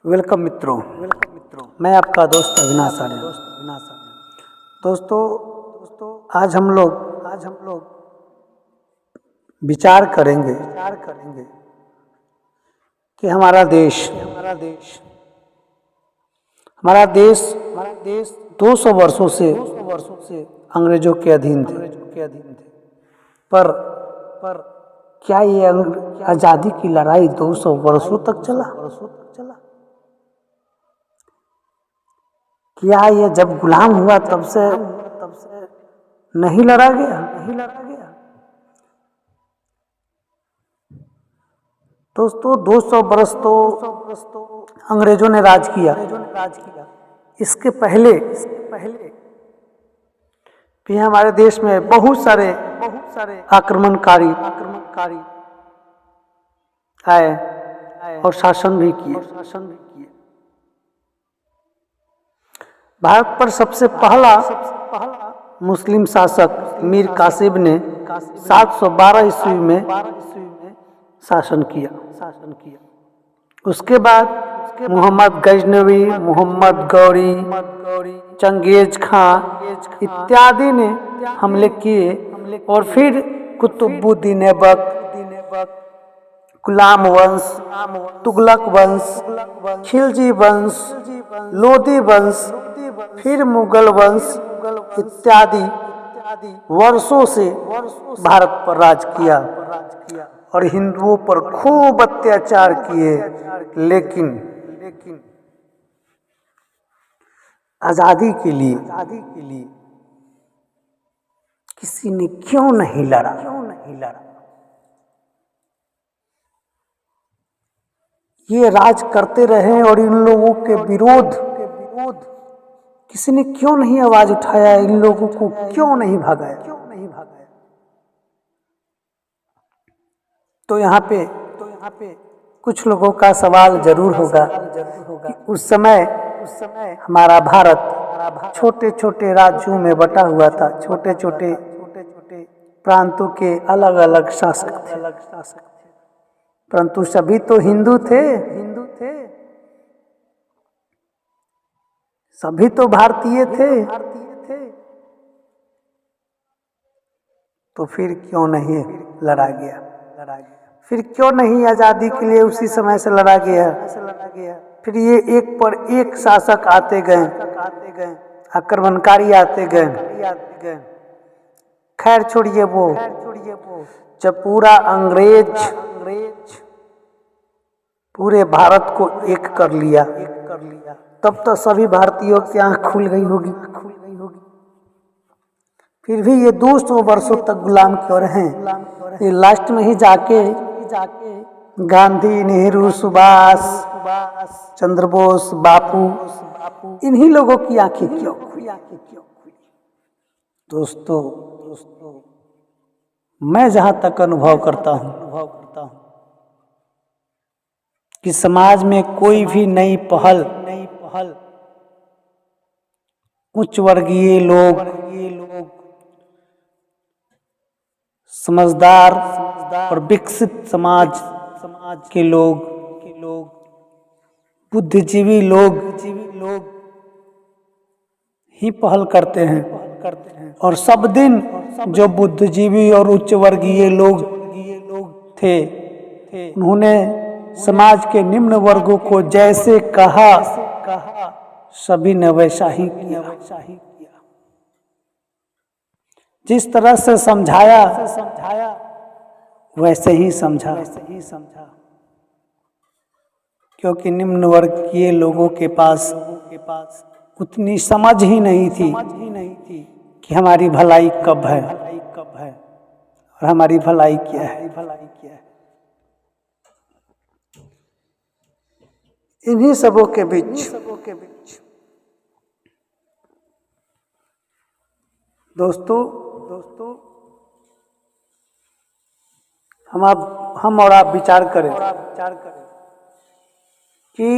Welcome मित्रों। मैं आपका दोस्त अविनाश आर्य। दोस्तों आज हम लोग विचार करेंगे कि हमारा देश 200 वर्षों से अंग्रेजों के अधीन थे। पर क्या ये आज़ादी की लड़ाई 200 वर्षों तक चला? क्या ये जब गुलाम हुआ तब से नहीं लड़ा गया? दोस्तों 200 वर्ष तो अंग्रेजों ने राज किया। इसके पहले भी हमारे देश में बहुत सारे आक्रमणकारी आए और शासन भी किए। भारत पर सबसे पहला मुस्लिम शासक मीर कासिम ने 712 ईस्वी में शासन किया। उसके बाद मोहम्मद गजनवी, मोहम्मद गौरी, चंगेज खां इत्यादि ने हमले किए और फिर कुतुबुद्दीन ऐबक, गुलाम वंश, तुगलक वंश, खिलजी वंश, लोधी वंश, फिर मुगल वंश इत्यादि वर्षों से भारत पर राज किया और हिंदुओं पर खूब अत्याचार किए। लेकिन आजादी के लिए किसी ने क्यों नहीं लड़ा? ये राज करते रहे और इन लोगों के विरोध किसी ने क्यों नहीं आवाज उठाया? इन लोगों को क्यों नहीं भगाया? तो यहाँ पे कुछ लोगों का सवाल जरूर होगा कि उस समय हमारा भारत छोटे छोटे राज्यों में बटा हुआ था। छोटे छोटे प्रांतों के अलग अलग शासक थे, परंतु सभी तो हिंदू थे, सभी तो भारतीय थे। तो फिर क्यों नहीं लड़ा गया? फिर क्यों नहीं आजादी के लिए उसी समय से लड़ा गया? फिर ये एक पर एक शासक आते गए, आक्रमणकारी आते गए। खैर छोड़िए वो, जब पूरा अंग्रेज पूरे भारत को एक कर लिया तब तो सभी भारतीयों की आंख खुल गई होगी। फिर भी ये 200 वर्षों तक गुलाम क्यों रहे? ये लास्ट में ही जाके गांधी, नेहरू, सुभाष चंद्र बोस, बापू इन्हीं लोगों की आंखें क्यों खुली? दोस्तों मैं जहां तक अनुभव करता हूं कि समाज में कोई भी नई पहल उच्च वर्गीय लोग, समझदार और विकसित समाज के लोग, बुद्धिजीवी लोग ही पहल करते हैं। और सब दिन जो बुद्धिजीवी और उच्च वर्गीय लोग थे उन्होंने समाज के निम्न वर्गों को जैसे कहा सभी ने वैसा ही किया। जिस तरह से समझाया वैसे ही समझा, क्योंकि निम्न वर्ग के लोगों के पास उतनी समझ ही नहीं थी कि हमारी भलाई कब है और हमारी भलाई क्या है। इन्हीं सबों के बीच दोस्तों हम और आप विचार करें कि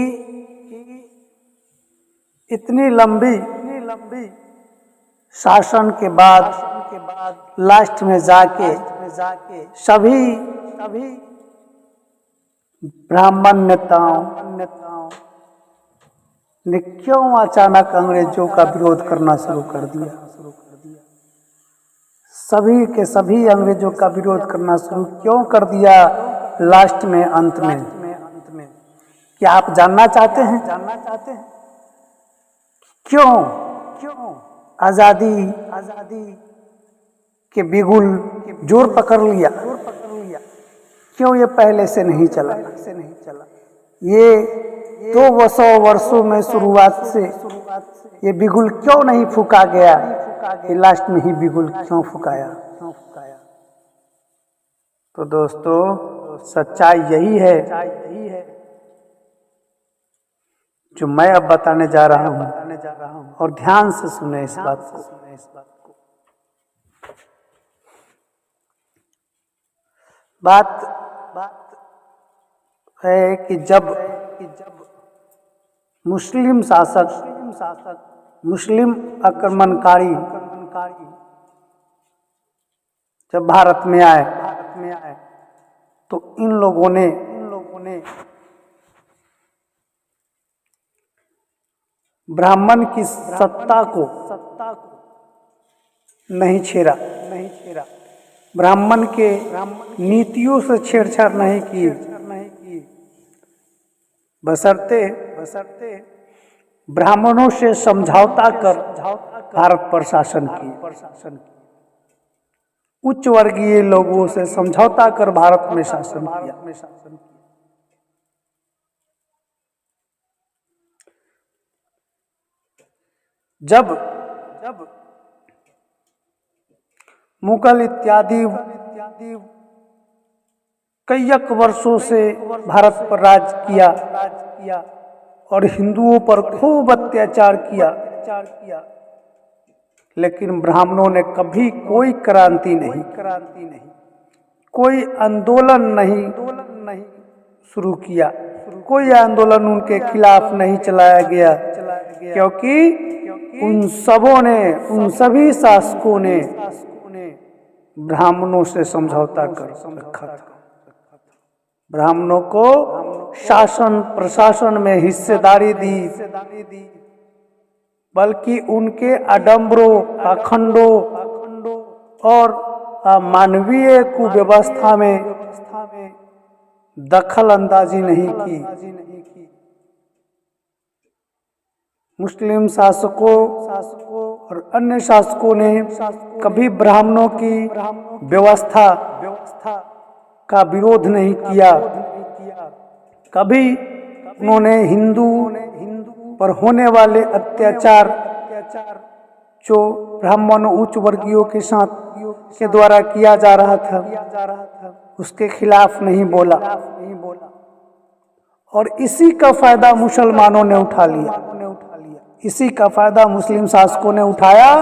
इतनी लंबी शासन के बाद लास्ट में जाके सभी ब्राह्मण नेताओं, ने क्यों अचानक अंग्रेजों का विरोध करना शुरू कर दिया। सभी के सभी अंग्रेजों का विरोध करना शुरू क्यों कर दिया लास्ट में, अंत में? क्या आप जानना चाहते हैं? क्यों आजादी के बिगुल जोर पकड़ लिया? क्यों ये पहले से नहीं चला? ये 200 वर्षों में शुरुआत से ये बिगुल क्यों नहीं फूका गया? ये लास्ट में ही बिगुल क्यों फुकाया? तो दोस्तों, सच्चाई यही है जो मैं अब बताने जा रहा हूँ, और ध्यान से सुने इस बात को। बात है कि जब मुस्लिम शासक, मुस्लिम आक्रमणकारी जब भारत में आए तो इन लोगों ने ब्राह्मण की सत्ता को नहीं छेड़ा, ब्राह्मण के नीतियों से छेड़छाड़ नहीं की, बशर्ते ब्राह्मणों से समझौता कर भारत पर शासन की, उच्च वर्गीय लोगों से समझौता कर भारत में शासन किया। जब मुगल इत्यादि कईक वर्षों से भारत पर राज किया और हिंदुओं पर खूब अत्याचार किया, लेकिन ब्राह्मणों ने कभी कोई क्रांति नहीं, कोई आंदोलन नहीं शुरू किया, कोई आंदोलन उनके खिलाफ नहीं चलाया गया, क्योंकि उन सभी शासकों ने ब्राह्मणों से समझौता कर रखा था। ब्राह्मणों को शासन प्रशासन में हिस्सेदारी दी, बल्कि उनके आडंबरों, पाखंडों और मानवीय कुव्यवस्था में दखल अंदाजी नहीं की। मुस्लिम शासकों और अन्य शासकों ने कभी ब्राह्मणों की व्यवस्था का विरोध नहीं किया, कभी उन्होंने हिंदू पर होने वाले अत्याचार जो ब्राह्मण उच्च वर्गीयों के साथ के द्वारा किया जा रहा था उसके खिलाफ नहीं बोला, और इसी का फायदा मुसलमानों ने उठा लिया, इसी का फायदा मुस्लिम शासकों ने उठाया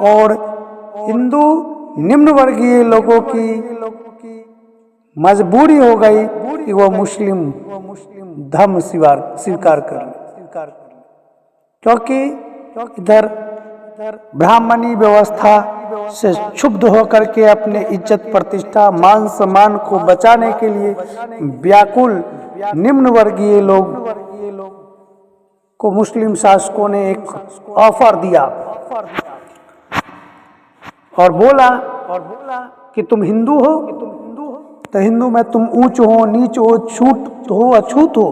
और हिंदू निम्न वर्गीय लोगों की मजबूरी हो गई कि वो मुस्लिम धर्म स्वीकार कर ले, क्योंकि इधर ब्राह्मणी व्यवस्था से क्षुब्ध होकर के अपने इज्जत प्रतिष्ठा मान सम्मान को बचाने के लिए व्याकुल निम्न वर्गीय लोग को मुस्लिम शासकों ने एक ऑफर दिया और बोला कि तुम हिंदू हो तो हिंदू में तुम ऊंच हो नीच हो छूत हो अछूत हो,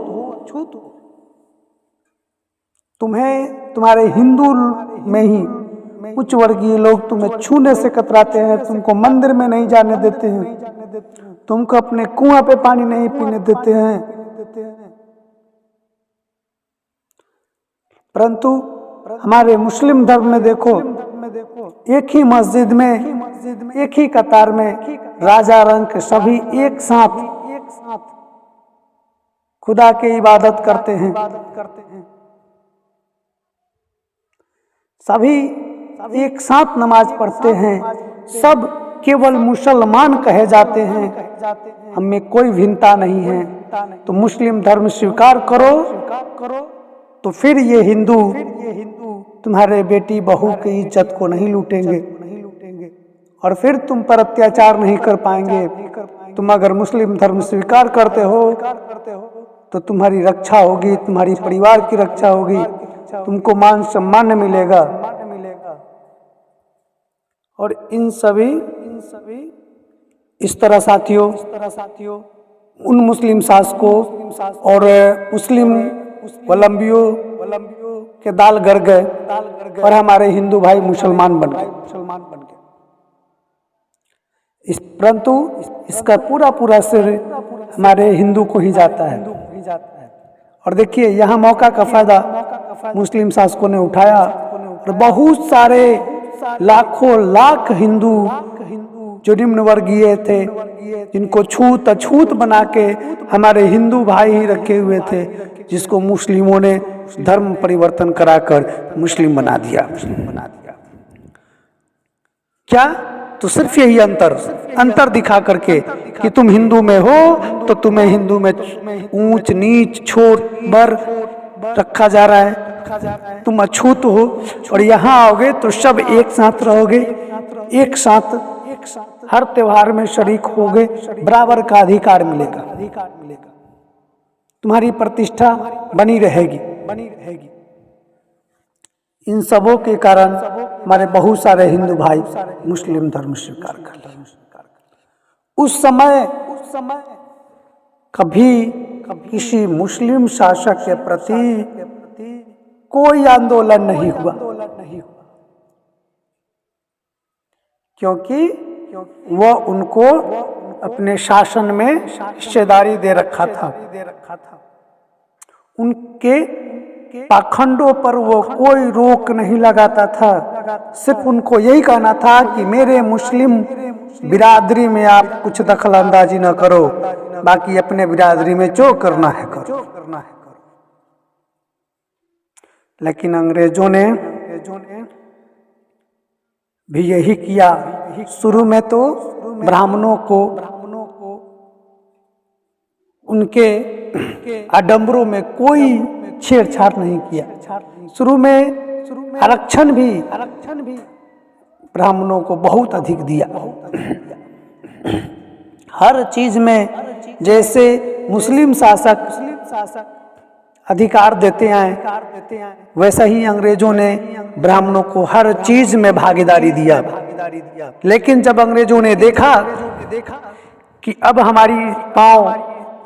तुम्हें तुम्हारे हिंदू में ही उच्च वर्गीय लोग तुम्हें छूने से कतराते हैं, तुमको मंदिर में नहीं जाने देते हैं, तुमको अपने कुआं पे पानी नहीं पीने देते हैं। परंतु हमारे मुस्लिम धर्म में देखो, एक ही मस्जिद में एक ही कतार में राजा रंक सभी एक साथ खुदा की इबादत करते हैं, सभी एक साथ नमाज पढ़ते हैं, सब केवल मुसलमान कहे जाते हैं, हमें कोई भिन्नता नहीं है। तो मुस्लिम धर्म स्वीकार करो तो फिर ये हिंदू तुम्हारे बेटी बहू की इज्जत को नहीं लूटेंगे और फिर तुम पर अत्याचार नहीं कर पाएंगे। तुम अगर मुस्लिम धर्म स्वीकार करते हो तो तुम्हारी रक्षा होगी, तुम्हारी परिवार की रक्षा होगी, तुमको मान सम्मान मिलेगा। और इन सभी इस तरह साथियों उन मुस्लिम शासकों और मुस्लिम वलंबियों के दाल गड़ गए और हमारे हिंदू भाई मुसलमान बन गए। परंतु इसका पूरा श्रेय हमारे हिंदू को ही जाता है। और देखिए यहाँ मौका का फायदा मुस्लिम शासकों ने उठाया और बहुत सारे लाखों लाख हिंदू जो निम्न वर्गीय थे, जिनको छूत अछूत बना के हमारे हिंदू भाई ही रखे हुए थे, जिसको मुस्लिमों ने धर्म परिवर्तन कराकर मुस्लिम बना दिया। क्या? तो सिर्फ यही अंतर दिखा करके कि तुम हिंदू में हो तो तुम्हें हिंदू में ऊंच नीच छोट बर रखा जा रहा है, तुम अछूत हो, और यहाँ आओगे तो सब एक साथ रहोगे, एक साथ हर त्योहार में शरीक होगे, बराबर का अधिकार मिलेगा, तुम्हारी प्रतिष्ठा बनी रहेगी। इन सबों के कारण हमारे बहुत सारे हिंदू भाई मुस्लिम धर्म स्वीकार कर रहे हैं। उस समय कभी किसी मुस्लिम शासक के प्रति कोई आंदोलन नहीं हुआ, क्योंकि वह उनको अपने शासन में हिस्सेदारी दे रखा था। उनके पाखंडों पर वो कोई रोक नहीं लगाता था, सिर्फ उनको यही कहना था कि मेरे मुस्लिम बिरादरी में आप कुछ दखल अंदाजी न करो, बाकी अपने बिरादरी में जो करना है करो। लेकिन अंग्रेजों ने भी यही किया। शुरू में तो ब्राह्मणों को उनके आडंबरों में कोई छेड़छाड़ नहीं किया। शुरू में आरक्षण भी ब्राह्मणों को बहुत अधिक दिया। हर चीज में जैसे मुस्लिम शासक अधिकार देते हैं, वैसा ही अंग्रेजों ने ब्राह्मणों को हर चीज में भागीदारी दिया। लेकिन जब अंग्रेजों ने देखा कि अब हमारी पांव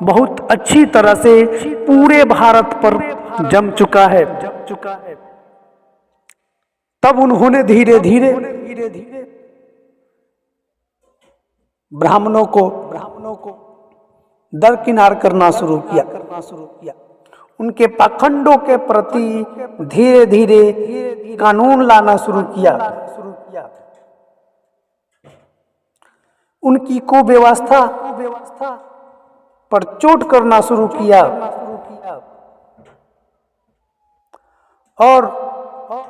बहुत अच्छी तरह से पूरे भारत पर जम चुका है, तब उन्होंने धीरे धीरे ब्राह्मणों को दरकिनार करना शुरू किया। उनके पाखंडों के प्रति धीरे धीरे कानून लाना शुरू किया। उनकी कुव्यवस्था पर चोट करना शुरू किया और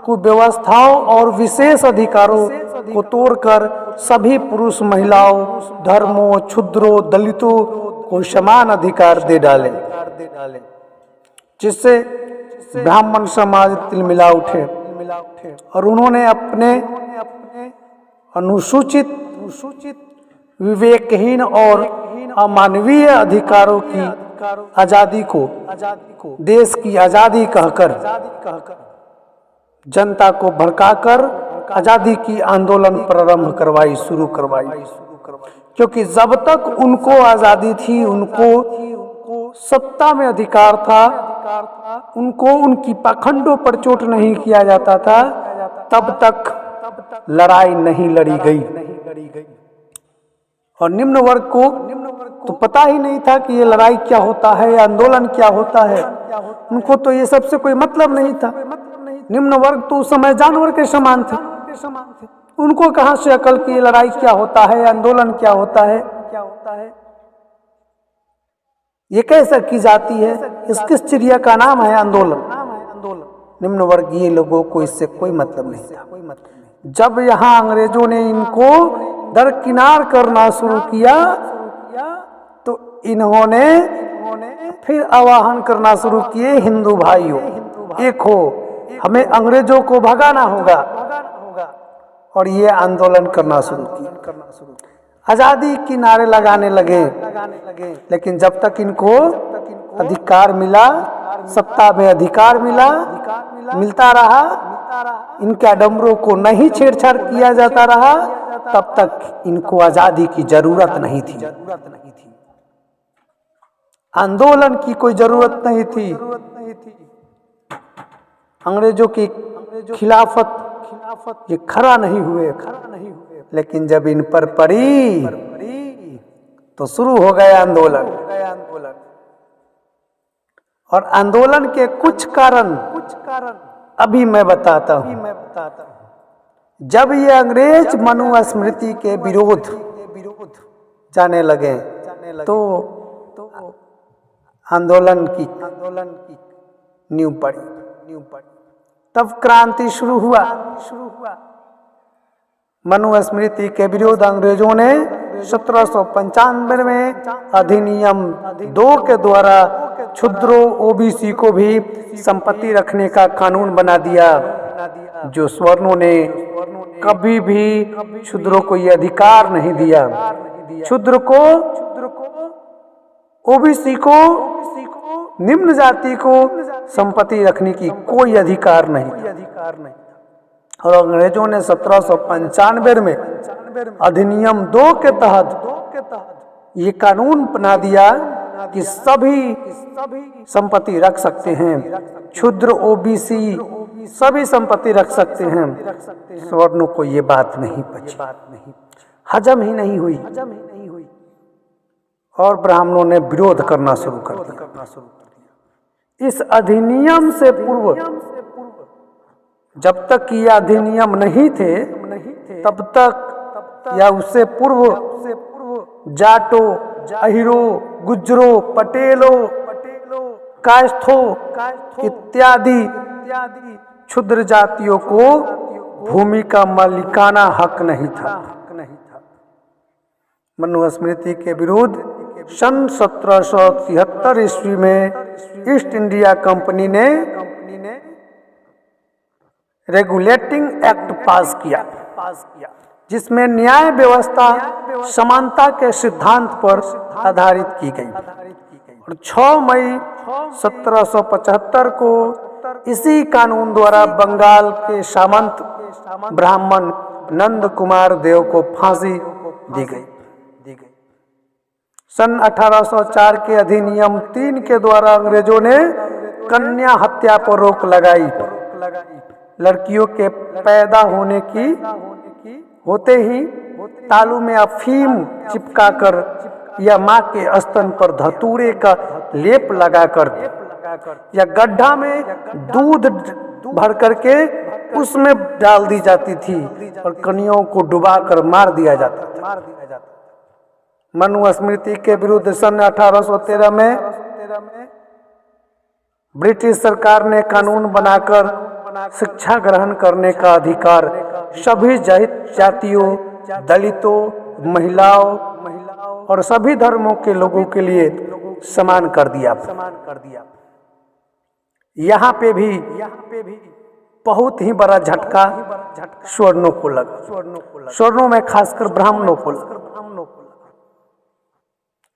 कुव्यवस्थाओं और विशेष अधिकारों को तोड़कर सभी पुरुष महिलाओं, धर्मों, क्षुद्रों, दलितों को समान अधिकार दे डाले, जिससे ब्राह्मण समाज तिलमिला उठे और उन्होंने अपने अनुसूचित, विवेकहीन और अमानवीय अधिकारों की आजादी को देश की आजादी कहकर जनता को भड़काकर आजादी की आंदोलन प्रारंभ शुरू करवाई। क्योंकि जब तक उनको आजादी थी, उनको सत्ता में अधिकार था, उनको उनकी पाखंडों पर चोट नहीं किया जाता था, तब तक लड़ाई नहीं लड़ी गई। और निम्न वर्ग को तो पता ही नहीं था कि ये लड़ाई क्या होता है, आंदोलन क्या होता है। उनको तो ये सबसे कोई मतलब नहीं था। निम्न वर्ग तो उस समय जानवर के समान थे। उनको कहां से अकल की लड़ाई क्या होता है, आंदोलन क्या होता है, ये कैसे की जाती है, किस चिड़िया का नाम है आंदोलन। निम्न वर्गीय लोगों को इससे कोई मतलब नहीं था। जब यहाँ अंग्रेजों ने इनको दरकिनार करना शुरू किया तो इन्होंने फिर आवाहन करना शुरू किए, हिंदू भाइयों एक हो, हमें अंग्रेजों को भगाना होगा। और ये आंदोलन करना शुरू किया, आजादी की नारे लगाने लगे। लेकिन जब तक इनको अधिकार मिला, सत्ता में अधिकार मिला, मिलता रहा, इनके आडंबरों को नहीं छेड़छाड़ किया जाता रहा, तब तक इनको आजादी की जरूरत नहीं थी। आंदोलन की कोई जरूरत नहीं थी। अंग्रेजों की खिलाफत ये खड़ा नहीं हुए। लेकिन जब इन पर पड़ी तो शुरू हो गया आंदोलन। और आंदोलन के कुछ कारण अभी मैं बताता हूं। जब ये अंग्रेज मनुस्मृति के विरोध जाने लगे तो आंदोलन की नींव पड़ी। तब क्रांति शुरू हुआ। मनुस्मृति के विरोध अंग्रेजों ने 1795 में अधिनियम 2 के द्वारा क्षुद्रों ओबीसी को भी संपत्ति रखने का कानून बना दिया, जो सवर्णों ने कभी भी क्षुद्रों को ये अधिकार नहीं दिया। क्षुद्र को, ओबीसी को, निम्न जाति को संपत्ति रखने की कोई अधिकार नहीं। और अंग्रेजों ने 1795 में अधिनियम 2 के तहत ये कानून बना दिया कि सभी संपत्ति रख सकते हैं। क्षुद्र, ओबीसी सभी संपत्ति रख सकते हैं। सवर्णों को ये बात नहीं पची, हजम ही नहीं हुई और ब्राह्मणों ने विरोध करना शुरू कर दिया। इस अधिनियम से पूर्व, जब तक ये अधिनियम नहीं थे, तब तक या उससे पूर्व जाटो, अहिरो, गुज्जरो, पटेलो, कायस्थो इत्यादि क्षुद्र जातियों को भूमि का मालिकाना हक नहीं था। मनुस्मृति के विरुद्ध सन 1773 ईस्वी में ईस्ट इंडिया कंपनी ने रेगुलेटिंग एक्ट पास किया, जिसमें न्याय व्यवस्था समानता के सिद्धांत पर आधारित की गई। और 6 मई 1775 को इसी कानून द्वारा बंगाल के सामंत ब्राह्मण नंद कुमार देव को फांसी दी गई। सन 1804 के अधिनियम 3 के द्वारा अंग्रेजों ने कन्या हत्या पर रोक लगाई। लड़कियों के पैदा होते ही तालू में अफीम चिपकाकर या मां के स्तन पर धतूरे का लेप लगाकर या गड्ढा में दूध भर करके उसमें डाल दी जाती थी और कन्याओं को डुबाकर मार दिया जाता था। मनुस्मृति के विरुद्ध सन 1813 में ब्रिटिश सरकार ने कानून बनाकर शिक्षा ग्रहण करने का अधिकार सभी जातियों, दलितों, महिलाओं और सभी धर्मों के लोगों के लिए समान कर दिया। यहाँ पे भी बहुत ही बड़ा झटका सवर्णों को लगा। सवर्णों में खासकर ब्राह्मणों को लगा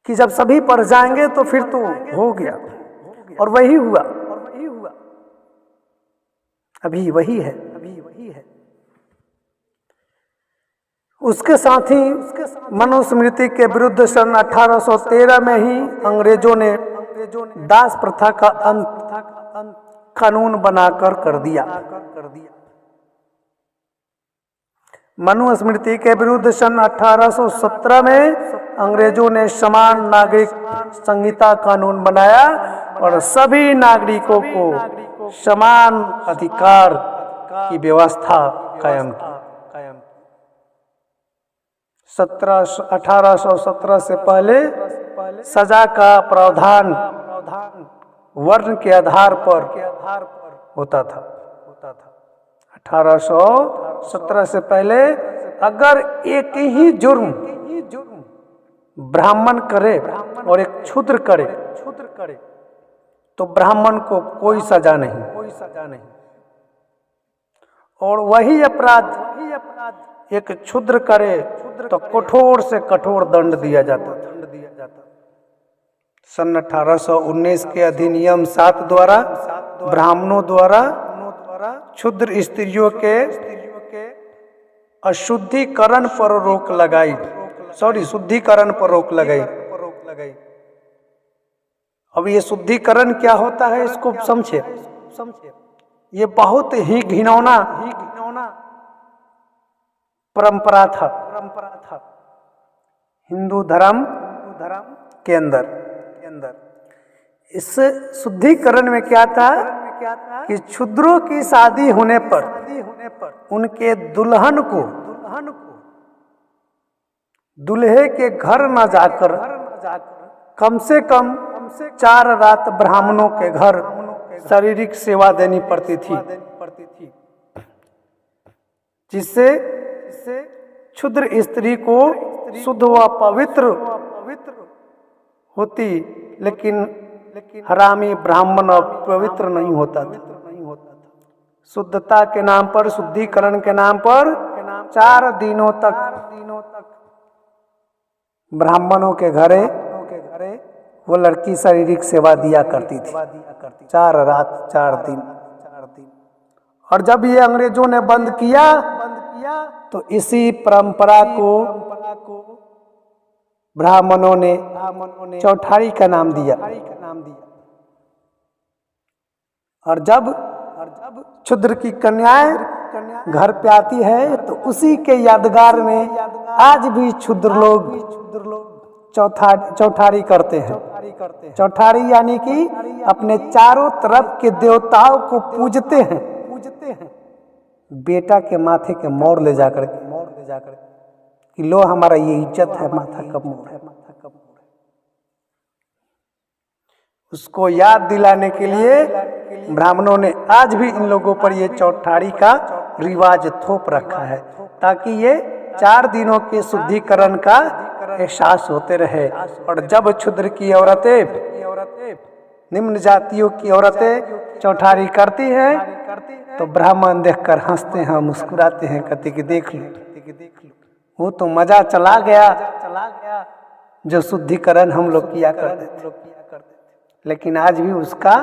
कि जब सभी पढ़ जाएंगे तो फिर तो हो गया। और वही हुआ, अभी वही है। उसके साथ ही मनुस्मृति के विरुद्ध सन 1813 में ही अंग्रेजों ने दास प्रथा का अंत कानून बनाकर कर दिया। मनुस्मृति के विरुद्ध सन 1817 में अंग्रेजों ने समान नागरिक संहिता कानून बनाया और सभी नागरिकों को समान अधिकार की व्यवस्था कायम की। 1817 से पहले सजा का प्रावधान वर्ण के आधार पर होता था। 1817 से पहले अगर एक ही जुर्म ब्राह्मण करे और एक क्षुद्र करे तो ब्राह्मण को कोई सजा नहीं, और वही अपराध एक क्षुद्र करे तो कठोर से कठोर दंड दिया जाता था। सन 1819 के अधिनियम 7 द्वारा ब्राह्मणों द्वारा क्षुद्र स्त्रियों के अशुद्धिकरण पर रोक लगाई, शुद्धिकरण पर रोक लगाई। अब ये शुद्धिकरण क्या होता है इसको समझे। ये बहुत ही घिनौना परंपरा था हिंदू धर्म के अंदर। इस शुद्धिकरण में क्या था कि क्षुद्रों की शादी होने पर उनके दुल्हन को दूल्हे के घर न जाकर कम से कम 4 रात ब्राह्मणों के घर शारीरिक सेवा देनी पड़ती थी, जिससे क्षुद्र स्त्री को शुद्ध व पवित्र होती, लेकिन हरामी ब्राह्मण पवित्र नहीं होता था। शुद्धता के नाम पर, शुद्धिकरण के नाम पर 4 दिनों तक ब्राह्मणों के घरे वो लड़की शारीरिक सेवा दिया करती थी, 4 रात 4 दिन। और जब ये अंग्रेजों ने बंद किया तो इसी परंपरा को ब्राह्मणों ने चौठारी का नाम दिया। और जब क्षुद्र की कन्याएं घर पे आती है तो उसी के यादगार में आज भी क्षुद्र लोग चौठारी करते हैं। चौठारी यानी कि अपने चारों तरफ के देवताओं को पूजते हैं, बेटा के माथे के मोर ले जाकर कि लो हमारा ये इज्जत है, माथा कब मोर है। उसको याद दिलाने के लिए ब्राह्मणों ने आज भी इन लोगों पर ये चौठारी का रिवाज थोप रखा है, ताकि ये 4 दिनों के शुद्धिकरण का एहसास होते रहे। और जब क्षुद्र की औरतें, निम्न जातियों की औरतें चौठारी करती हैं तो ब्राह्मण देखकर हंसते हैं, मुस्कुराते हैं, कहते कि देख लो वो तो मजा चला गया जो शुद्धिकरण हम लोग किया करते थे। लेकिन आज भी उसका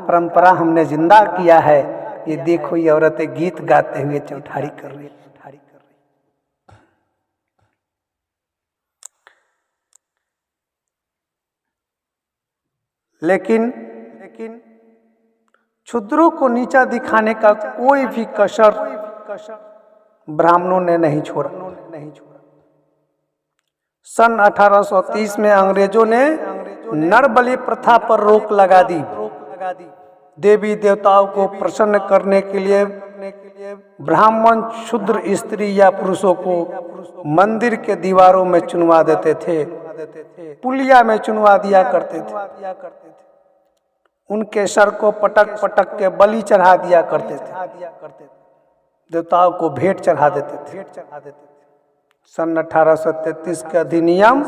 परंपरा हमने जिंदा किया है। ये देखो ये औरतें गीत गाते हुए चौठारी कर रही। लेकिन क्षुद्रों को नीचा दिखाने का कोई भी कसर ब्राह्मणों ने नहीं छोड़ा। सन 1830 में अंग्रेजों ने नरबलि प्रथा पर रोक लगा दी। देवी देवताओं को प्रसन्न करने के लिए ब्राह्मण क्षुद्र स्त्री या पुरुषों को मंदिर के दीवारों में चुनवा देते थे, पुलिया में चुनवा दिया करते थे, उनके सर को पटक पटक के बलि चढ़ा दिया करते थे, देवताओं को भेंट चढ़ा देते थे। सन 1833 का अधिनियम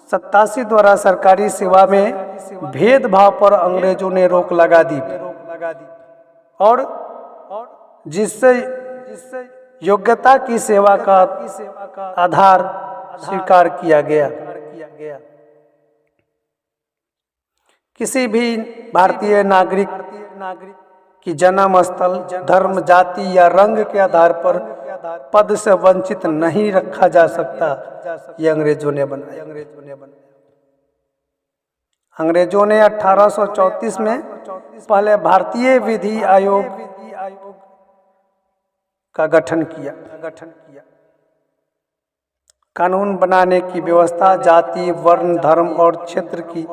87 द्वारा सरकारी सेवा में भेदभाव पर अंग्रेजों ने रोक लगा दी और जिससे योग्यता की सेवा का आधार स्वीकार किया गया। किसी भी भारतीय नागरिक की जन्म स्थल, धर्म, जाति या रंग के आधार पर पद से वंचित नहीं रखा जा सकता। ये अंग्रेजों ने बनाया। अंग्रेजों ने 1834 में पहले भारतीय विधि आयोग का गठन किया। कानून बनाने की व्यवस्था जाति, वर्ण, धर्म और क्षेत्र की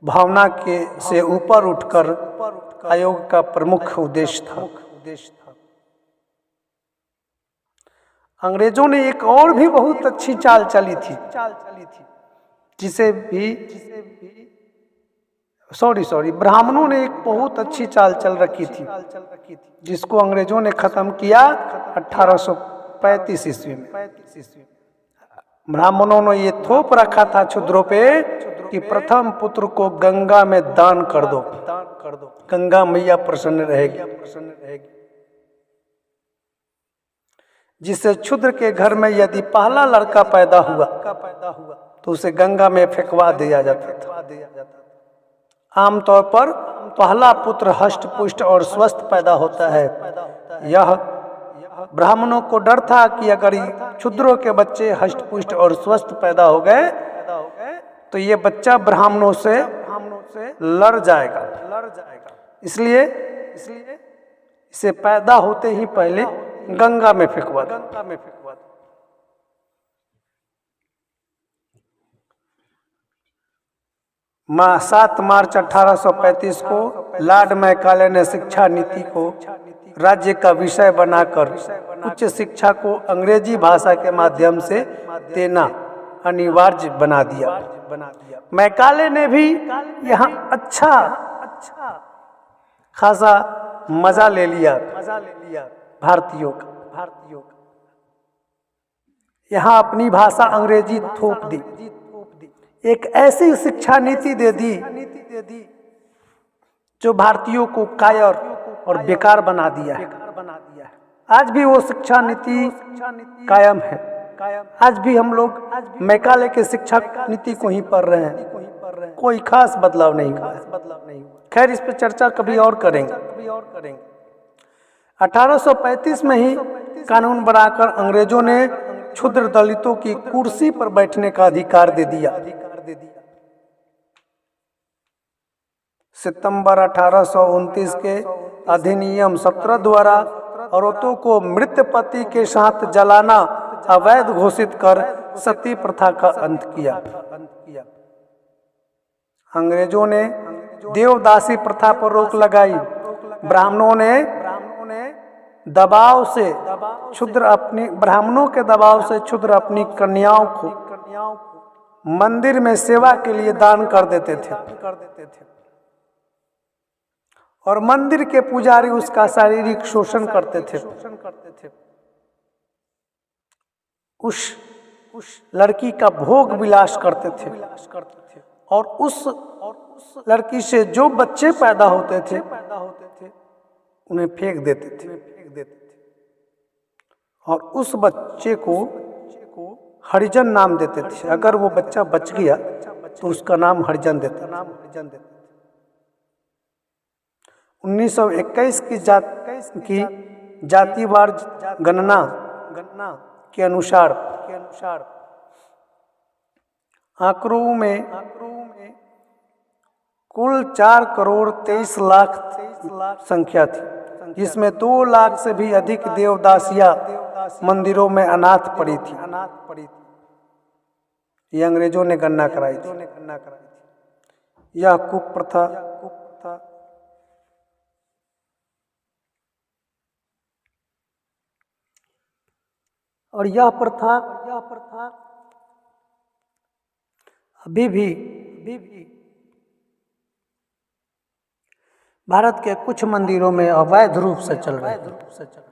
भावना के से ऊपर उठकर आयोग का प्रमुख उद्देश्य था। अंग्रेजों ने एक और भी बहुत अच्छी चाल चली थी, ब्राह्मणों ने एक बहुत अच्छी चाल चल रखी थी, जिसको अंग्रेजों ने खत्म किया 1835 ईस्वी में। ब्राह्मणों ने ये थोप रखा था क्षुद्रों पे कि प्रथम पुत्र को गंगा में दान कर दो, गंगा मैया प्रसन्न रहेगी। जिससे क्षुद्र के घर में यदि पहला लड़का पैदा हुआ तो उसे गंगा में फेंकवा दिया जाता था। आमतौर पर पहला पुत्र हष्ट पुष्ट और स्वस्थ पैदा होता है। यह ब्राह्मणों को डर था कि अगर क्षुद्रों के बच्चे हष्ट पुष्ट और स्वस्थ पैदा हो गए तो ये बच्चा ब्राह्मणों से लड़ जाएगा। इसलिए इसे पैदा होते ही पहले गंगा में फेंकवा दिया। माह 7 मार्च 1835 को लॉर्ड मैकाले ने शिक्षा नीति को राज्य का विषय बनाकर उच्च शिक्षा को अंग्रेजी भाषा के माध्यम से देना अनिवार्य बना दिया। मैकाले ने भी यहाँ अच्छा खासा मजा ले लिया भारतीयों का। यहाँ अपनी भाषा अंग्रेजी थोप दी, एक ऐसी शिक्षा नीति दे दी जो भारतीयों को कायर और बेकार बना दिया है। आज भी वो शिक्षा नीति कायम है। आज भी हम लोग मैकाले के शिक्षा नीति को ही पढ़ रहे हैं, कोई खास बदलाव नहीं हुआ है। खैर, इस पर चर्चा कभी और करेंगे। 1835 में ही कानून बनाकर अंग्रेजों ने क्षुद्र दलितों की कुर्सी पर बैठने का अधिकार दे दिया। सितंबर 1829 के अधिनियम 17 द्वारा औरतों को मृत पति के साथ जलाना अवैध घोषित कर सती प्रथा का अंत किया। अंग्रेजों ने देवदासी प्रथा पर रोक लगाई। ब्राह्मणों के दबाव से क्षुद्र अपनी कन्याओं को मंदिर में सेवा के लिए दान कर देते थे और मंदिर के पुजारी उसका शारीरिक शोषण करते थे। उस लड़की का भोग विलास करते थे और उस लड़की से जो बच्चे पैदा होते थे उन्हें फेंक देते थे और उस बच्चे को हरिजन नाम देते थे। अगर वो बच्चा बच गया तो उसका नाम हरिजन देते थे। 1921 की जातिवार गणना के अनुसार आंकड़ों में कुल 4 करोड़ 23 लाख संख्या थी, जिसमें 2 लाख से भी अधिक देवदासियां मंदिरों में अनाथ पड़ी थी। ये अंग्रेजों ने गणना कराई थी। यह कुप्रथा और यह प्रथा अभी भी भारत के कुछ मंदिरों में अवैध रूप से चल रही है।